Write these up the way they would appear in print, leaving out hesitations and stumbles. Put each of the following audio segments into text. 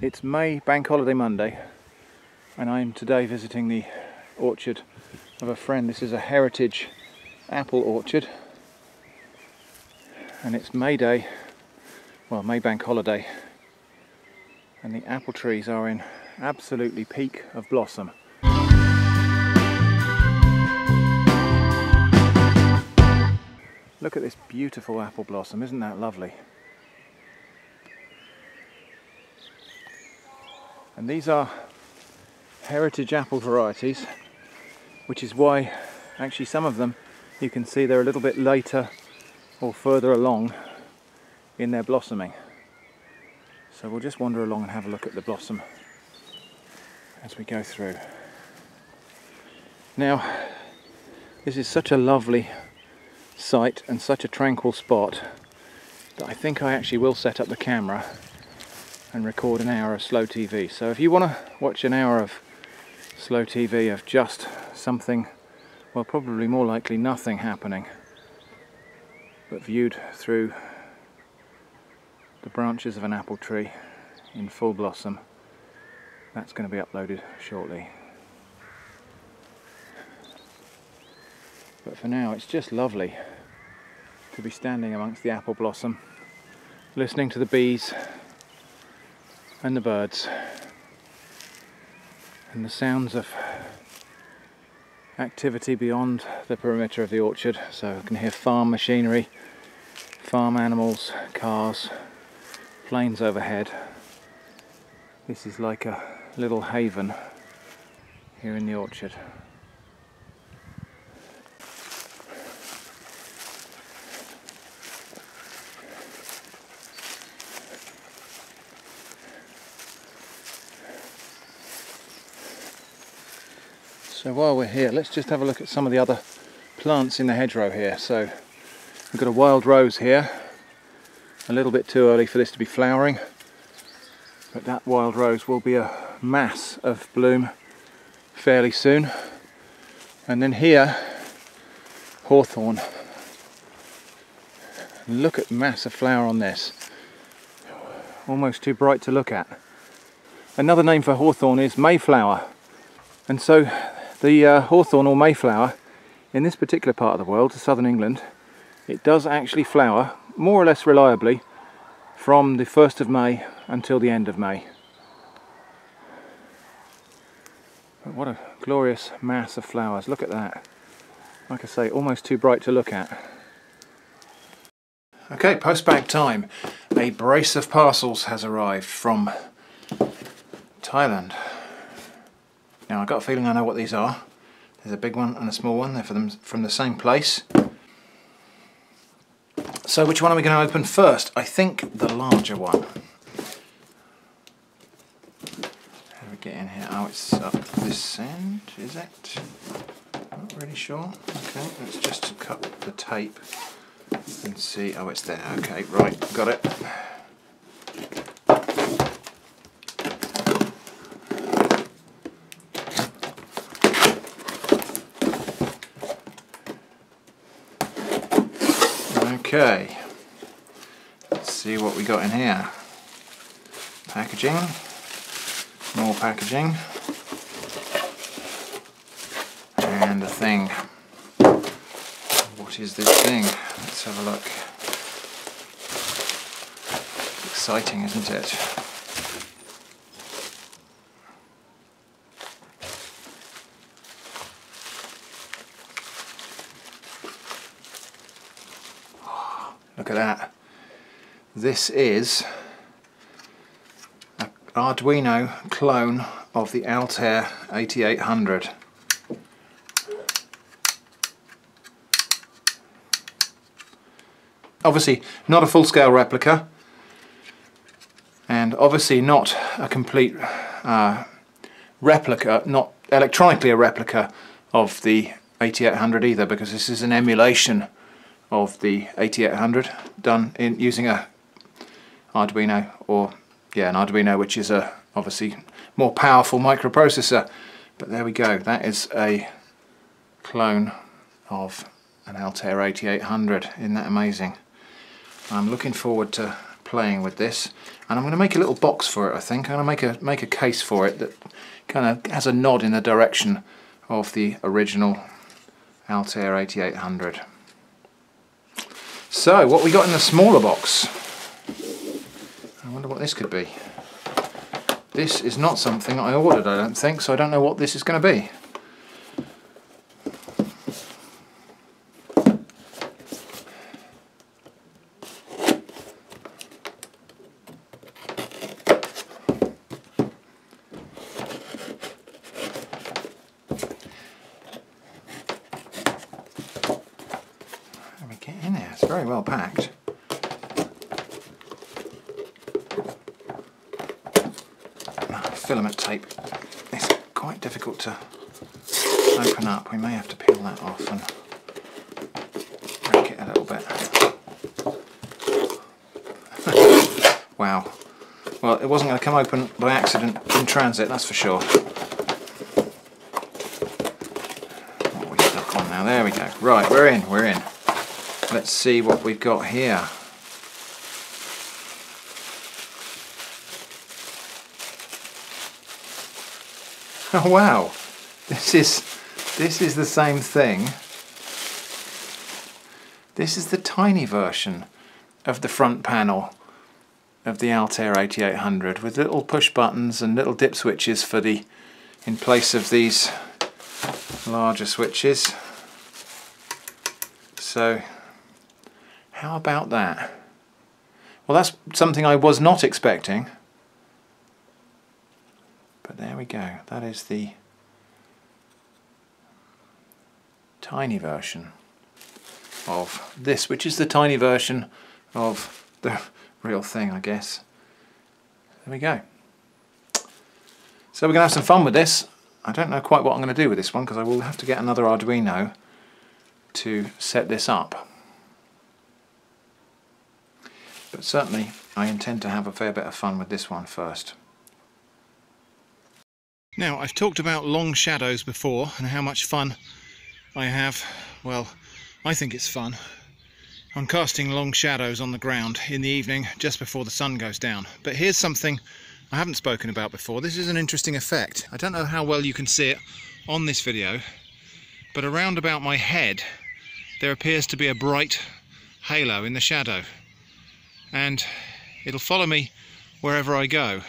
It's May Bank Holiday Monday, and I'm today visiting the orchard of a friend. This is a heritage apple orchard, and it's May Day, well, May Bank Holiday, and the apple trees are in absolutely peak of blossom. Look at this beautiful apple blossom, isn't that lovely? And these are heritage apple varieties, which is why actually some of them you can see they're a little bit later or further along in their blossoming. So we'll just wander along and have a look at the blossom as we go through. Now, this is such a lovely sight and such a tranquil spot that I think I actually will set up the camera and record an hour of slow TV. So if you want to watch an hour of slow TV of just something, well, probably more likely nothing happening, but viewed through the branches of an apple tree in full blossom, that's going to be uploaded shortly. But for now, it's just lovely to be standing amongst the apple blossom, listening to the bees and the birds and the sounds of activity beyond the perimeter of the orchard. So I can hear farm machinery, farm animals, cars, planes overhead. This is like a little haven here in the orchard. So while we're here, let's just have a look at some of the other plants in the hedgerow here. So we've got a wild rose here, a little bit too early for this to be flowering, but that wild rose will be a mass of bloom fairly soon. And then here, hawthorn. Look at mass of flower on this, almost too bright to look at. Another name for hawthorn is mayflower, and so the hawthorn or mayflower in this particular part of the world, southern England, it does actually flower more or less reliably from the 1st of May until the end of May. But what a glorious mass of flowers, look at that. Like I say, almost too bright to look at. Okay, postbag time. A brace of parcels has arrived from Thailand. Now I've got a feeling I know what these are. There's a big one and a small one. They're from the same place. So which one are we going to open first? I think the larger one. How do we get in here? Oh, it's up this end, is it? Not really sure. Okay, let's just cut the tape and see. Oh, it's there. Okay, right, got it. Okay, let's see what we got in here. Packaging, more packaging, and a thing. What is this thing? Let's have a look. Exciting, isn't it? Look at that. This is an Arduino clone of the Altair 8800. Obviously not a full-scale replica, and obviously not a complete replica, not electronically a replica of the 8800 either, because this is an emulation of the 8800 done in using a Arduino, or an Arduino, which is a obviously more powerful microprocessor. But there we go, that is a clone of an Altair 8800. Isn't that amazing? I'm looking forward to playing with this, and I'm going to make a little box for it. I think I'm going to make a case for it that kind of has a nod in the direction of the original Altair 8800. So what we got in the smaller box? I wonder what this could be. This is not something I ordered, I don't think, so I don't know what this is going to be. How do we get in there? It's very well packed. Filament tape. It's quite difficult to open up. We may have to peel that off and break it a little bit. Wow. Well, it wasn't going to come open by accident in transit, that's for sure. What are we stuck on now? There we go. Right, we're in. Let's see what we've got here. Oh wow, this is the same thing. This is the tiny version of the front panel of the Altair 8800 with little push buttons and little dip switches for the, in place of these larger switches. So how about that? Well, that's something I was not expecting. But there we go, that is the tiny version of this, which is the tiny version of the real thing, I guess. There we go. So we're going to have some fun with this. I don't know quite what I'm going to do with this one because I will have to get another Arduino to set this up. But certainly I intend to have a fair bit of fun with this one first. Now, I've talked about long shadows before and how much fun I have. Well, I think it's fun. I'm casting long shadows on the ground in the evening just before the sun goes down. But here's something I haven't spoken about before. This is an interesting effect. I don't know how well you can see it on this video, but around about my head there appears to be a bright halo in the shadow, and it'll follow me wherever I go.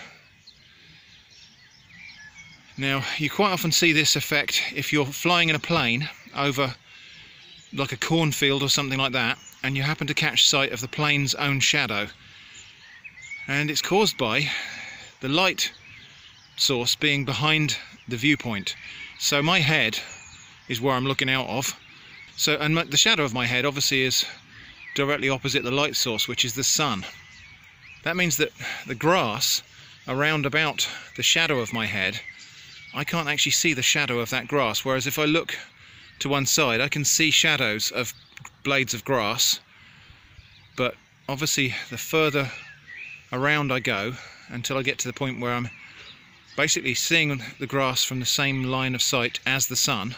Now, you quite often see this effect if you're flying in a plane over like a cornfield or something like that, and you happen to catch sight of the plane's own shadow, and it's caused by the light source being behind the viewpoint. So my head is where I'm looking out of, and the shadow of my head obviously is directly opposite the light source, which is the sun. That means that the grass around about the shadow of my head, I can't actually see the shadow of that grass, whereas if I look to one side I can see shadows of blades of grass. But obviously the further around I go until I get to the point where I'm basically seeing the grass from the same line of sight as the sun,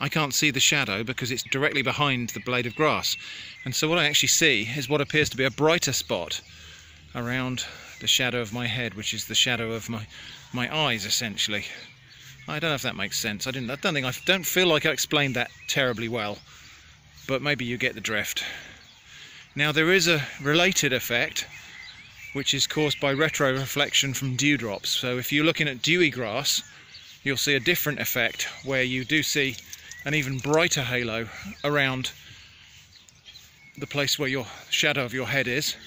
I can't see the shadow because it's directly behind the blade of grass. And so what I actually see is what appears to be a brighter spot around the shadow of my head, which is the shadow of my eyes, essentially. I don't know if that makes sense. I don't feel like I explained that terribly well, but maybe you get the drift. Now, there is a related effect which is caused by retroreflection from dewdrops. So if you're looking at dewy grass, you'll see a different effect where you do see an even brighter halo around the place where your shadow of your head is.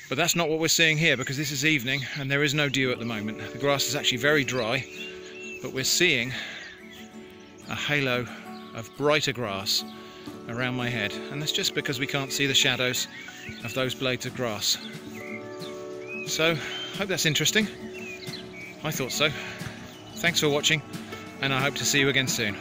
But that's not what we're seeing here, because this is evening and there is no dew at the moment. The grass is actually very dry, but we're seeing a halo of brighter grass around my head, and that's just because we can't see the shadows of those blades of grass. So, I hope that's interesting. I thought so. Thanks for watching, and I hope to see you again soon.